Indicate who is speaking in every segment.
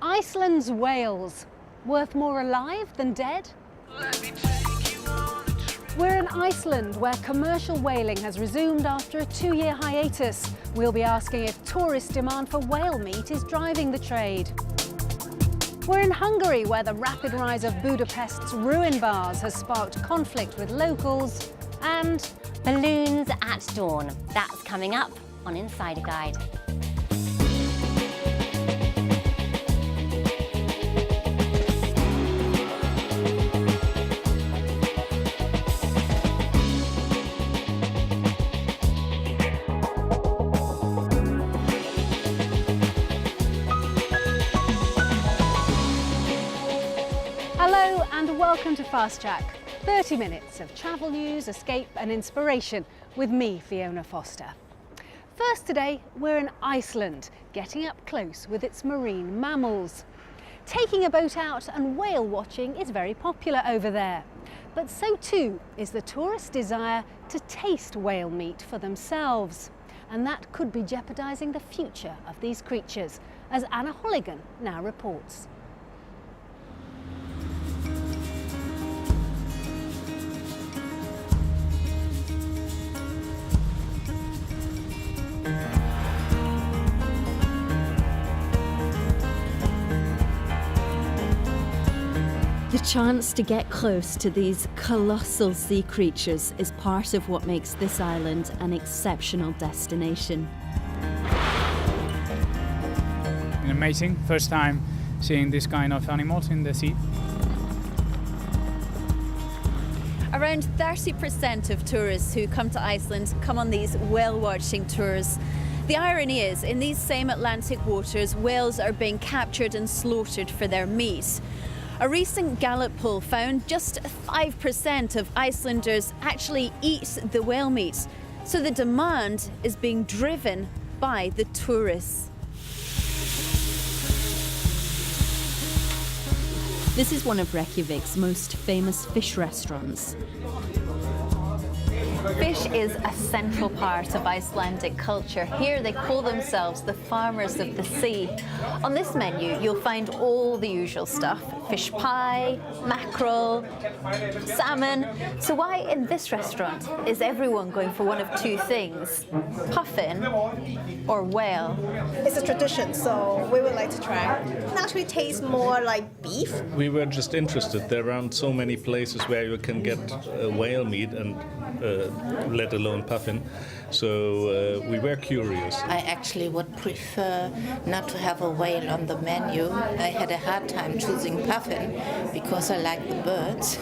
Speaker 1: Iceland's whales, worth more alive than dead? We're in Iceland, where commercial whaling has resumed after a 2-year hiatus. We'll be asking if tourist demand for whale meat is driving the trade. We're in Hungary, where the rapid rise of Budapest's ruin bars has sparked conflict with locals. And
Speaker 2: balloons at dawn. That's coming up on Insider Guide.
Speaker 1: Hello and welcome to Fast Track. 30 minutes of travel news, escape and inspiration with me, Fiona Foster. First today, we're in Iceland, getting up close with its marine mammals. Taking a boat out and whale watching is very popular over there. But so too is the tourist desire to taste whale meat for themselves. And that could be jeopardising the future of these creatures, as Anna Holligan now reports.
Speaker 3: The chance to get close to these colossal sea creatures is part of what makes this island an exceptional destination.
Speaker 4: Amazing, first time seeing this kind of animals in the sea.
Speaker 5: Around 30% of tourists who come to Iceland come on these whale watching tours. The irony is, in these same Atlantic waters, whales are being captured and slaughtered for their meat. A recent Gallup poll found just 5% of Icelanders actually eat the whale meat. So the demand is being driven by the tourists.
Speaker 3: This is one of Reykjavik's most famous fish restaurants.
Speaker 5: Fish is a central part of Icelandic culture. Here they call themselves the farmers of the sea. On this menu you'll find all the usual stuff: fish pie, mackerel, salmon. So why in this restaurant is everyone going for one of two things: puffin or whale?
Speaker 6: It's a tradition, so we would like to try. It actually tastes more like beef.
Speaker 7: We were just interested. There aren't so many places where you can get whale meat and let alone puffin. So we were curious.
Speaker 8: I actually would prefer not to have a whale on the menu. I had a hard time choosing puffin because I like the birds.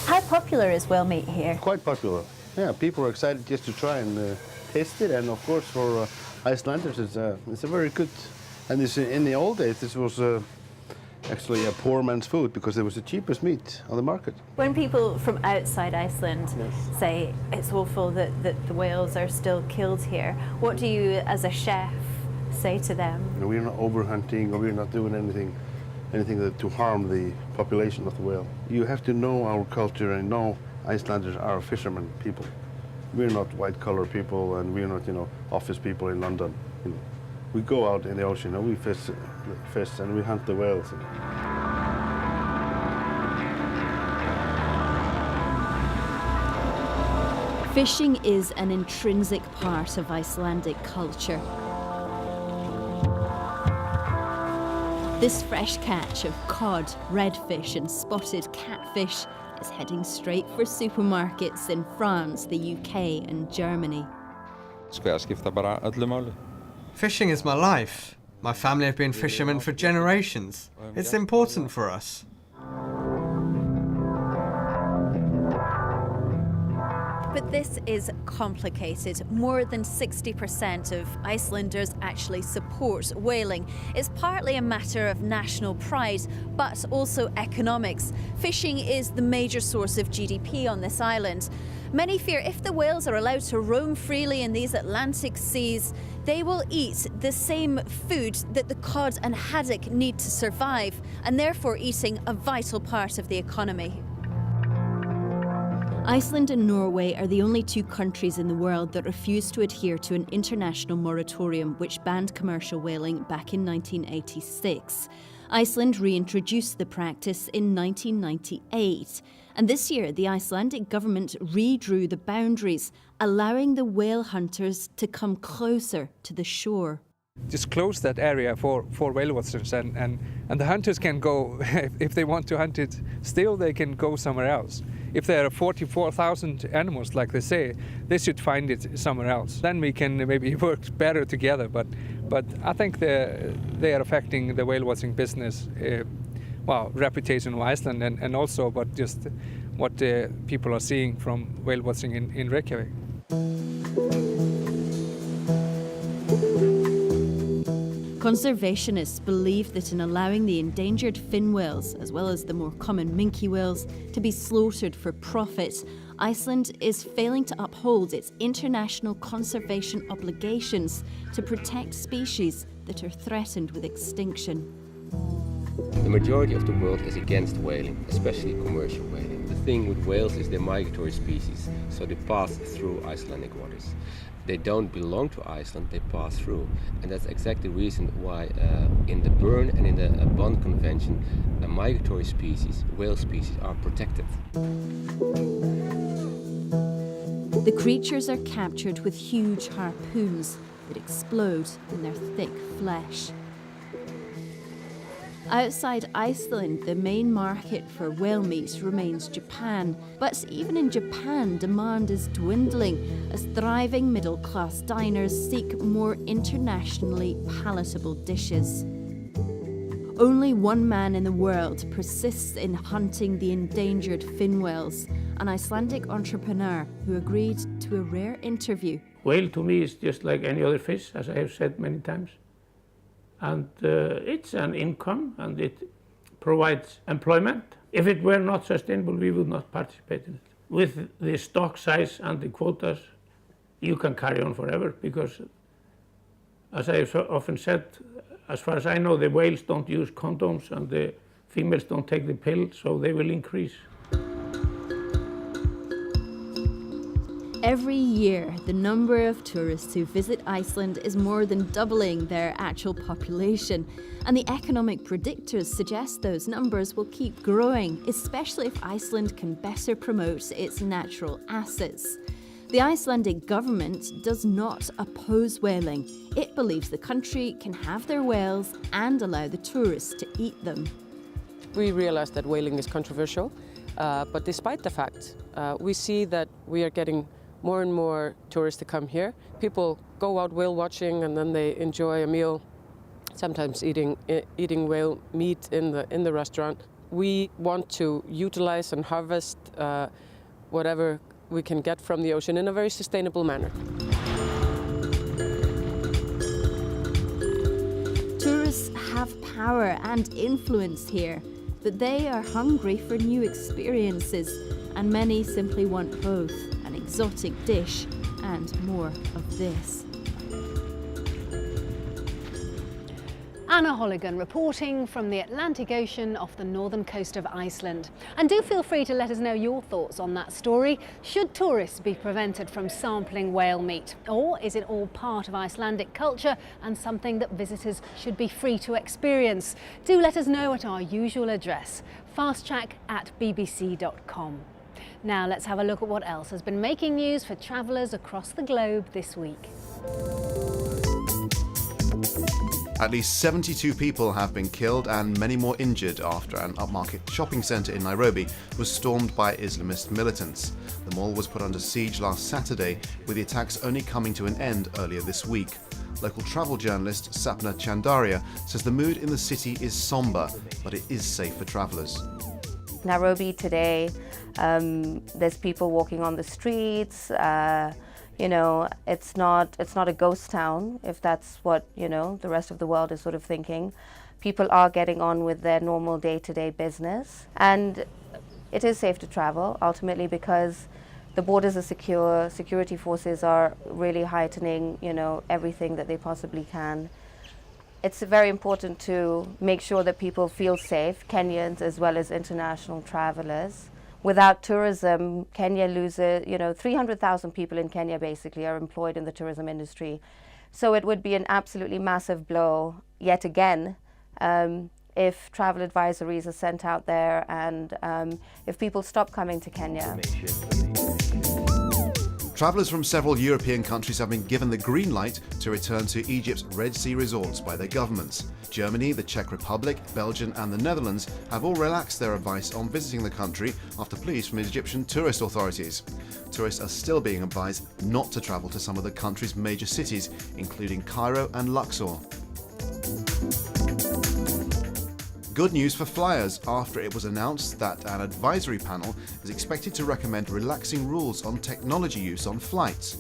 Speaker 5: How popular is whale meat here?
Speaker 9: Quite popular. Yeah, people are excited just to try and taste it, and of course for Icelanders it's a very good. And this, in the old days, this was actually a poor man's food because it was the cheapest meat on the market.
Speaker 5: When people from outside Iceland say it's awful that the whales are still killed here, what do you, as a chef, say to them?
Speaker 9: We're not overhunting, or we're not doing anything to harm the population of the whale. You have to know our culture and know Icelanders are fishermen people. We're not white-collar people, and we're not, office people in London. We go out in the ocean and we fish and we hunt the whales.
Speaker 3: Fishing is an intrinsic part of Icelandic culture. This fresh catch of cod, redfish and spotted catfish is heading straight for supermarkets in France, the UK and Germany.
Speaker 10: Fishing is my life. My family have been fishermen for generations. It's important for us.
Speaker 5: But this is complicated. More than 60% of Icelanders actually support whaling. It's partly a matter of national pride, but also economics. Fishing is the major source of GDP on this island. Many fear if the whales are allowed to roam freely in these Atlantic seas, they will eat the same food that the cod and haddock need to survive, and therefore eating a vital part of the economy.
Speaker 3: Iceland and Norway are the only two countries in the world that refuse to adhere to an international moratorium which banned commercial whaling back in 1986. Iceland reintroduced the practice in 1998. And this year, the Icelandic government redrew the boundaries, allowing the whale hunters to come closer to the shore.
Speaker 11: Just close that area for whale watchers, and the hunters can go, if they want to hunt it still, they can go somewhere else. If there are 44,000 animals, like they say, they should find it somewhere else. Then we can maybe work better together, but I think they are affecting the whale watching business, reputation of Iceland, and also but just what people are seeing from whale watching in Reykjavik.
Speaker 3: Conservationists believe that in allowing the endangered fin whales, as well as the more common minke whales, to be slaughtered for profit, Iceland is failing to uphold its international conservation obligations to protect species that are threatened with extinction.
Speaker 12: The majority of the world is against whaling, especially commercial whaling. The thing with whales is they're migratory species, so they pass through Icelandic waters. They don't belong to Iceland, they pass through. And that's exactly the reason why in the Bern and in the Bond Convention, a migratory species, whale species, are protected.
Speaker 3: The creatures are captured with huge harpoons that explode in their thick flesh. Outside Iceland, the main market for whale meat remains Japan. But even in Japan, demand is dwindling as thriving middle-class diners seek more internationally palatable dishes. Only one man in the world persists in hunting the endangered fin whales, an Icelandic entrepreneur who agreed to a rare interview.
Speaker 13: Whale to me is just like any other fish, as I have said many times. And it's an income and it provides employment. If it were not sustainable, we would not participate in it. With the stock size and the quotas, you can carry on forever because, as I have often said, as far as I know, the whales don't use condoms and the females don't take the pill, so they will increase.
Speaker 3: Every year, the number of tourists who visit Iceland is more than doubling their actual population, and the economic predictors suggest those numbers will keep growing, especially if Iceland can better promote its natural assets. The Icelandic government does not oppose whaling. It believes the country can have their whales and allow the tourists to eat them.
Speaker 14: We realize that whaling is controversial, but despite the fact, we see that we are getting more and more tourists to come here. People go out whale watching and then they enjoy a meal, sometimes eating whale meat in the restaurant. We want to utilize and harvest whatever we can get from the ocean in a very sustainable manner.
Speaker 3: Tourists have power and influence here, but they are hungry for new experiences, and many simply want both an exotic dish and more of this.
Speaker 1: Anna Holligan reporting from the Atlantic Ocean off the northern coast of Iceland. And do feel free to let us know your thoughts on that story. Should tourists be prevented from sampling whale meat? Or is it all part of Icelandic culture and something that visitors should be free to experience? Do let us know at our usual address, fasttrack@bbc.com. Now let's have a look at what else has been making news for travellers across the globe this week.
Speaker 15: At least 72 people have been killed and many more injured after an upmarket shopping centre in Nairobi was stormed by Islamist militants. The mall was put under siege last Saturday, with the attacks only coming to an end earlier this week. Local travel journalist Sapna Chandaria says the mood in the city is sombre, but it is safe for travellers.
Speaker 16: Nairobi today, there's people walking on the streets. You know, it's not a ghost town, if that's what, you know, the rest of the world is sort of thinking. People are getting on with their normal day-to-day business. And it is safe to travel, ultimately, because the borders are secure, security forces are really heightening, you know, everything that they possibly can. It's very important to make sure that people feel safe, Kenyans as well as international travelers. without tourism, Kenya loses, 300,000 people in Kenya basically are employed in the tourism industry. So it would be an absolutely massive blow, yet again, if travel advisories are sent out there and if people stop coming to Kenya.
Speaker 15: Travellers from several European countries have been given the green light to return to Egypt's Red Sea resorts by their governments. Germany, the Czech Republic, Belgium and the Netherlands have all relaxed their advice on visiting the country after pleas from Egyptian tourist authorities. Tourists are still being advised not to travel to some of the country's major cities, including Cairo and Luxor. Good news for flyers after it was announced that an advisory panel is expected to recommend relaxing rules on technology use on flights.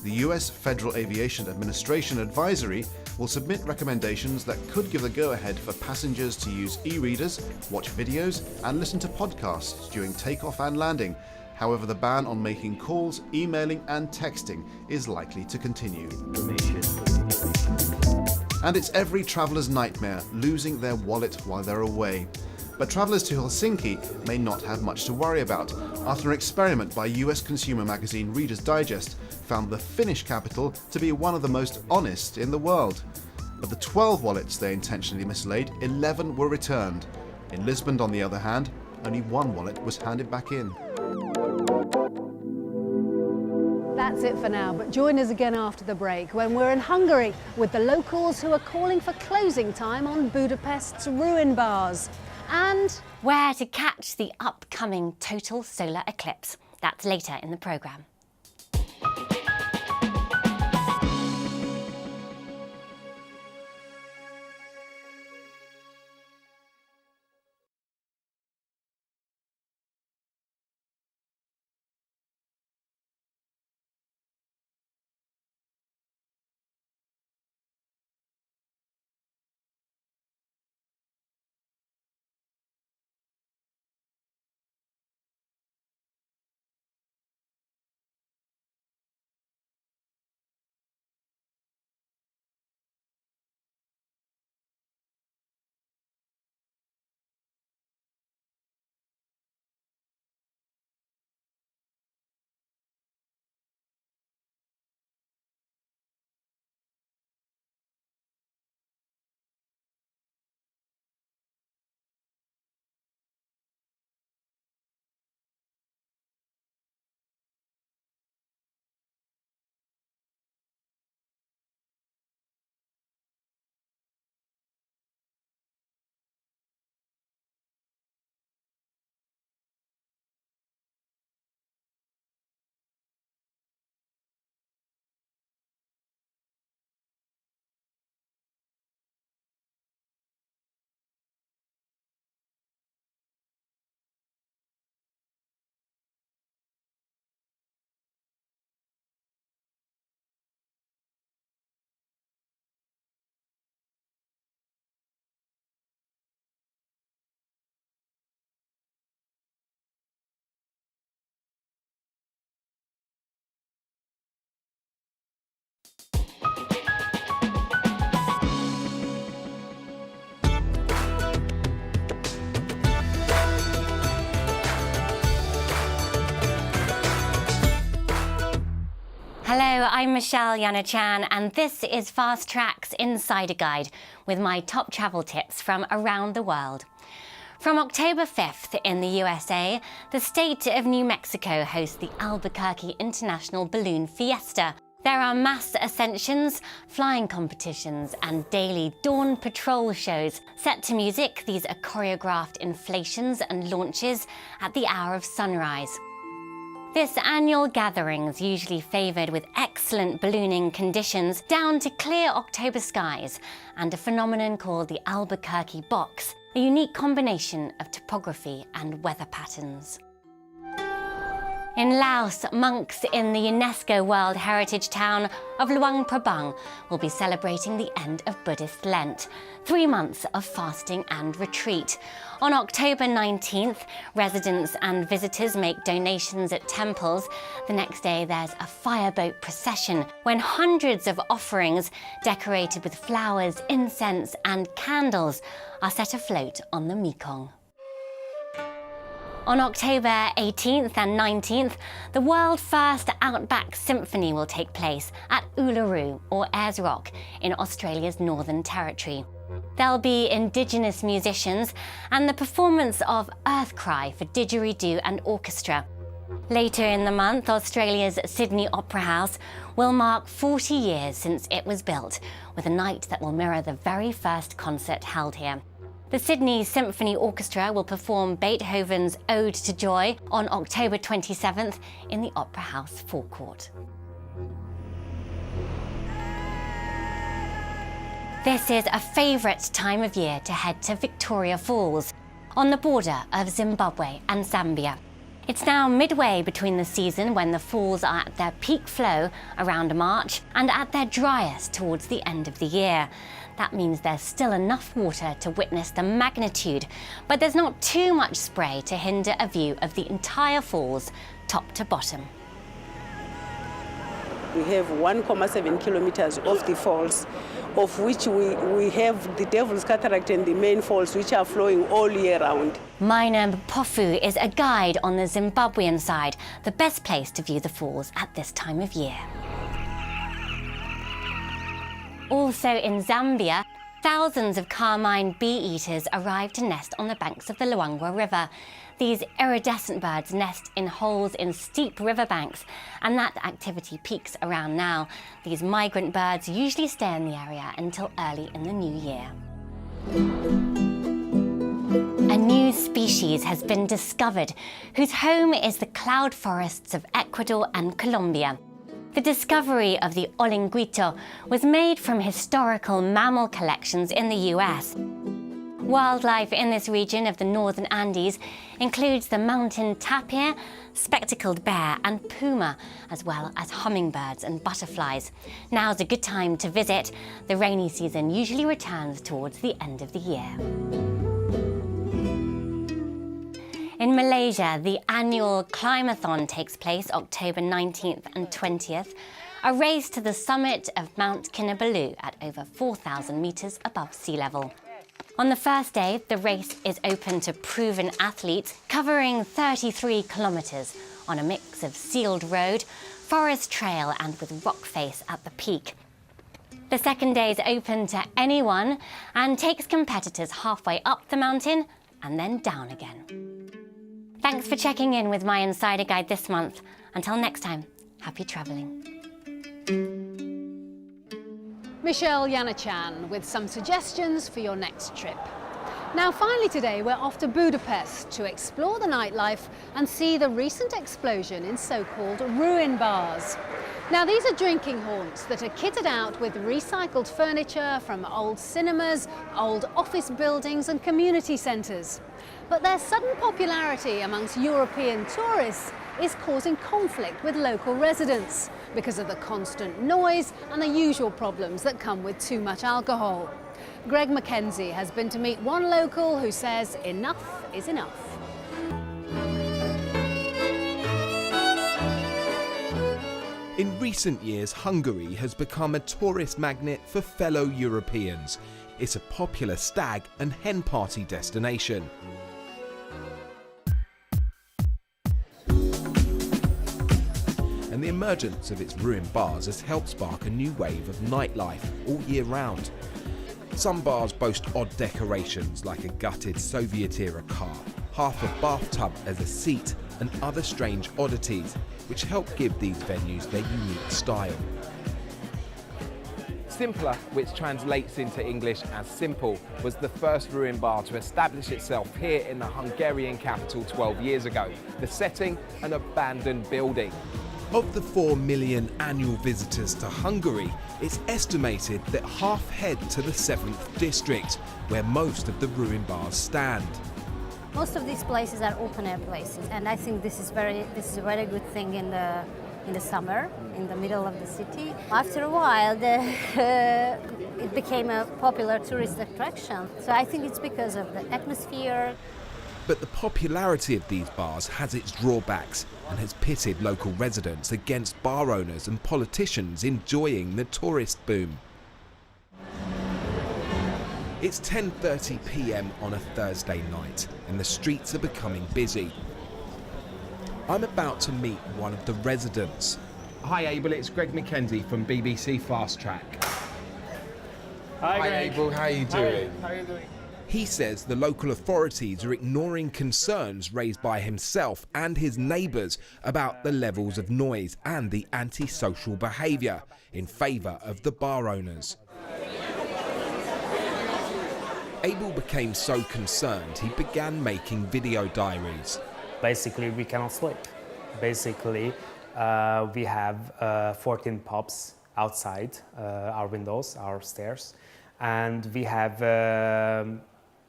Speaker 15: The US Federal Aviation Administration advisory will submit recommendations that could give the go-ahead for passengers to use e-readers, watch videos and listen to podcasts during takeoff and landing. However, the ban on making calls, emailing and texting is likely to continue. And it's every traveller's nightmare, losing their wallet while they're away. But travellers to Helsinki may not have much to worry about, after an experiment by US consumer magazine Reader's Digest found the Finnish capital to be one of the most honest in the world. Of the 12 wallets they intentionally mislaid, 11 were returned. In Lisbon, on the other hand, only one wallet was handed back in.
Speaker 1: That's it for now, but join us again after the break when we're in Hungary with the locals who are calling for closing time on Budapest's ruin bars. And
Speaker 2: where to catch the upcoming total solar eclipse. That's later in the programme. Hello, I'm Michelle Yanachan and this is Fast Track's Insider Guide with my top travel tips from around the world. From October 5th in the USA, the state of New Mexico hosts the Albuquerque International Balloon Fiesta. There are mass ascensions, flying competitions and daily dawn patrol shows. Set to music, these are choreographed inflations and launches at the hour of sunrise. This annual gathering is usually favoured with excellent ballooning conditions down to clear October skies and a phenomenon called the Albuquerque Box, a unique combination of topography and weather patterns. In Laos, monks in the UNESCO World Heritage town of Luang Prabang will be celebrating the end of Buddhist Lent, 3 months of fasting and retreat. On October 19th, residents and visitors make donations at temples. The next day there's a fireboat procession when hundreds of offerings decorated with flowers, incense and candles are set afloat on the Mekong. On October 18th and 19th, the world-first Outback Symphony will take place at Uluru, or Ayers Rock, in Australia's Northern Territory. There'll be Indigenous musicians and the performance of Earth Cry for didgeridoo and orchestra. Later in the month, Australia's Sydney Opera House will mark 40 years since it was built, with a night that will mirror the very first concert held here. The Sydney Symphony Orchestra will perform Beethoven's Ode to Joy on October 27th in the Opera House forecourt. This is a favourite time of year to head to Victoria Falls, on the border of Zimbabwe and Zambia. It's now midway between the season when the falls are at their peak flow around March and at their driest towards the end of the year. That means there's still enough water to witness the magnitude, but there's not too much spray to hinder a view of the entire falls, top to bottom.
Speaker 17: We have 1.7 kilometers of the falls, of which we have the Devil's Cataract and the main falls, which are flowing all year round.
Speaker 2: Mina Mpofu is a guide on the Zimbabwean side, the best place to view the falls at this time of year. Also in Zambia, thousands of carmine bee-eaters arrive to nest on the banks of the Luangwa River. These iridescent birds nest in holes in steep riverbanks, and that activity peaks around now. These migrant birds usually stay in the area until early in the new year. A new species has been discovered, whose home is the cloud forests of Ecuador and Colombia. The discovery of the olinguito was made from historical mammal collections in the US. Wildlife in this region of the northern Andes includes the mountain tapir, spectacled bear and puma, as well as hummingbirds and butterflies. Now's a good time to visit. The rainy season usually returns towards the end of the year. In Malaysia, the annual Climathon takes place October 19th and 20th, a race to the summit of Mount Kinabalu at over 4,000 metres above sea level. On the first day, the race is open to proven athletes, covering 33 kilometres on a mix of sealed road, forest trail and with rock face at the peak. The second day is open to anyone and takes competitors halfway up the mountain and then down again. Thanks for checking in with my Insider Guide this month. Until next time, happy travelling.
Speaker 1: Michelle Yanachan with some suggestions for your next trip. Now finally today we're off to Budapest to explore the nightlife and see the recent explosion in so-called ruin bars. Now these are drinking haunts that are kitted out with recycled furniture from old cinemas, old office buildings and community centres. But their sudden popularity amongst European tourists is causing conflict with local residents because of the constant noise and the usual problems that come with too much alcohol. Greg Mackenzie has been to meet one local who says enough is enough.
Speaker 18: In recent years, Hungary has become a tourist magnet for fellow Europeans. It's a popular stag and hen party destination. And the emergence of its ruined bars has helped spark a new wave of nightlife all year round. Some bars boast odd decorations like a gutted Soviet-era car, half a bathtub as a seat, and other strange oddities, which help give these venues their unique style.
Speaker 19: Simpler, which translates into English as simple, was the first ruin bar to establish itself here in the Hungarian capital 12 years ago. The setting, an abandoned building.
Speaker 18: Of the 4 million annual visitors to Hungary, it's estimated that half head to the 7th district, where most of the ruin bars stand.
Speaker 20: Most of these places are open-air places, and I think this is a very good thing in the summer, in the middle of the city. After a while, it became a popular tourist attraction. So I think it's because of the atmosphere.
Speaker 18: But the popularity of these bars has its drawbacks and has pitted local residents against bar owners and politicians enjoying the tourist boom. It's 10:30 p.m. on a Thursday night and the streets are becoming busy. I'm about to meet one of the residents.
Speaker 19: Hi Abel, it's Greg Mackenzie from BBC Fast Track. Hi Abel, how are you doing?
Speaker 21: How are you doing?
Speaker 18: He says the local authorities are ignoring concerns raised by himself and his neighbours about the levels of noise and the antisocial behaviour in favour of the bar owners. Abel became so concerned he began making video diaries.
Speaker 22: Basically, we cannot sleep. Basically, we have 14 pubs outside our windows, our stairs, and we have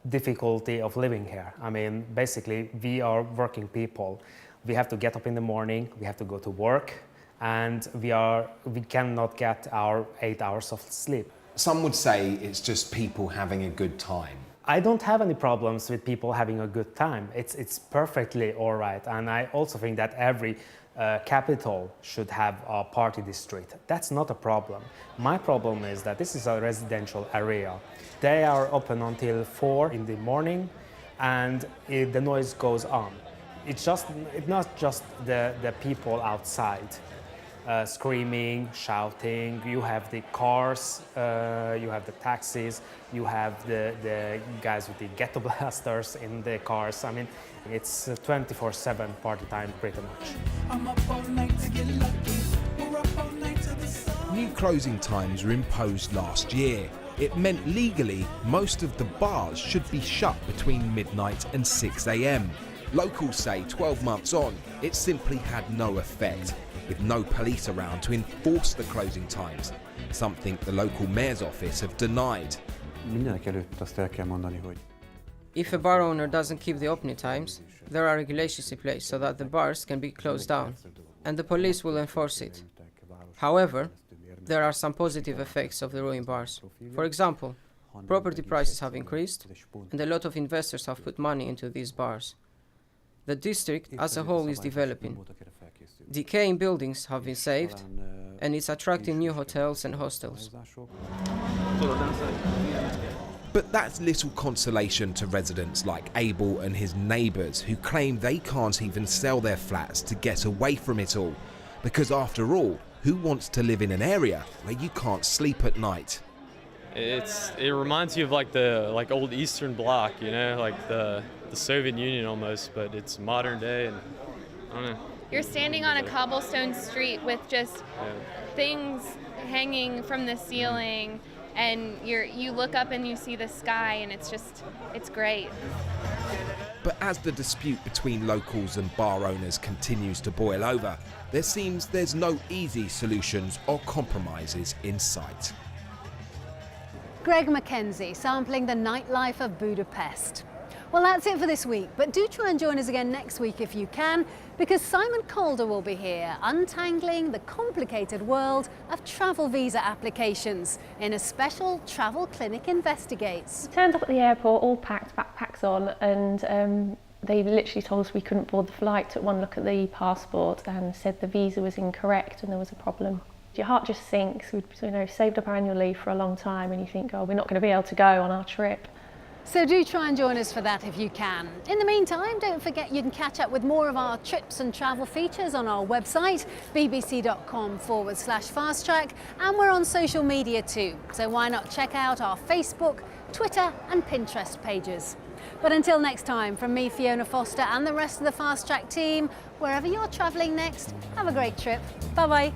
Speaker 22: difficulty of living here. I mean, basically, we are working people. We have to get up in the morning, we have to go to work, and we cannot get our 8 hours of sleep.
Speaker 19: Some would say it's just people having a good time.
Speaker 22: I don't have any problems with people having a good time. It's perfectly all right, and I also think that every capital should have a party district. That's not a problem. My problem is that this is a residential area. They are open until 4 in the morning, and the noise goes on. It's not just the people outside screaming, shouting. You have the cars, you have the taxis, you have the guys with the ghetto blasters in the cars. I mean, it's 24/7 party time pretty much.
Speaker 18: New closing times were imposed last year. It meant legally most of the bars should be shut between midnight and 6 a.m. Locals say 12 months on, it simply had no effect, with no police around to enforce the closing times, something the local mayor's office have denied.
Speaker 23: If a bar owner doesn't keep the opening times, there are regulations in place so that the bars can be closed down, and the police will enforce it. However, there are some positive effects of the ruined bars. For example, property prices have increased, and a lot of investors have put money into these bars. The district as a whole is developing. Decaying buildings have been saved, and it's attracting new hotels and hostels.
Speaker 18: But that's little consolation to residents like Abel and his neighbours, who claim they can't even sell their flats to get away from it all. Because after all, who wants to live in an area where you can't sleep at night?
Speaker 24: It reminds you of like old Eastern Bloc, you know, like the Soviet Union almost, but it's modern day, and I don't know.
Speaker 25: You're standing on a cobblestone street with just things hanging from the ceiling, and you look up and you see the sky, and it's great.
Speaker 18: But as the dispute between locals and bar owners continues to boil over, there seems there's no easy solutions or compromises in sight.
Speaker 1: Greg Mackenzie sampling the nightlife of Budapest. Well, that's it for this week, but do try and join us again next week if you can, because Simon Calder will be here untangling the complicated world of travel visa applications in a special Travel Clinic Investigates.
Speaker 26: We turned up at the airport all packed, backpacks on, and they literally told us we couldn't board the flight, took one look at the passport and said the visa was incorrect and there was a problem. Your heart just sinks. We'd saved up our annual leave for a long time, and you think, oh, we're not going to be able to go on our trip.
Speaker 1: So do try and join us for that if you can. In the meantime, don't forget you can catch up with more of our trips and travel features on our website, bbc.com/fasttrack, and we're on social media too. So why not check out our Facebook, Twitter and Pinterest pages. But until next time, from me, Fiona Foster, and the rest of the Fast Track team, wherever you're travelling next, have a great trip. Bye-bye.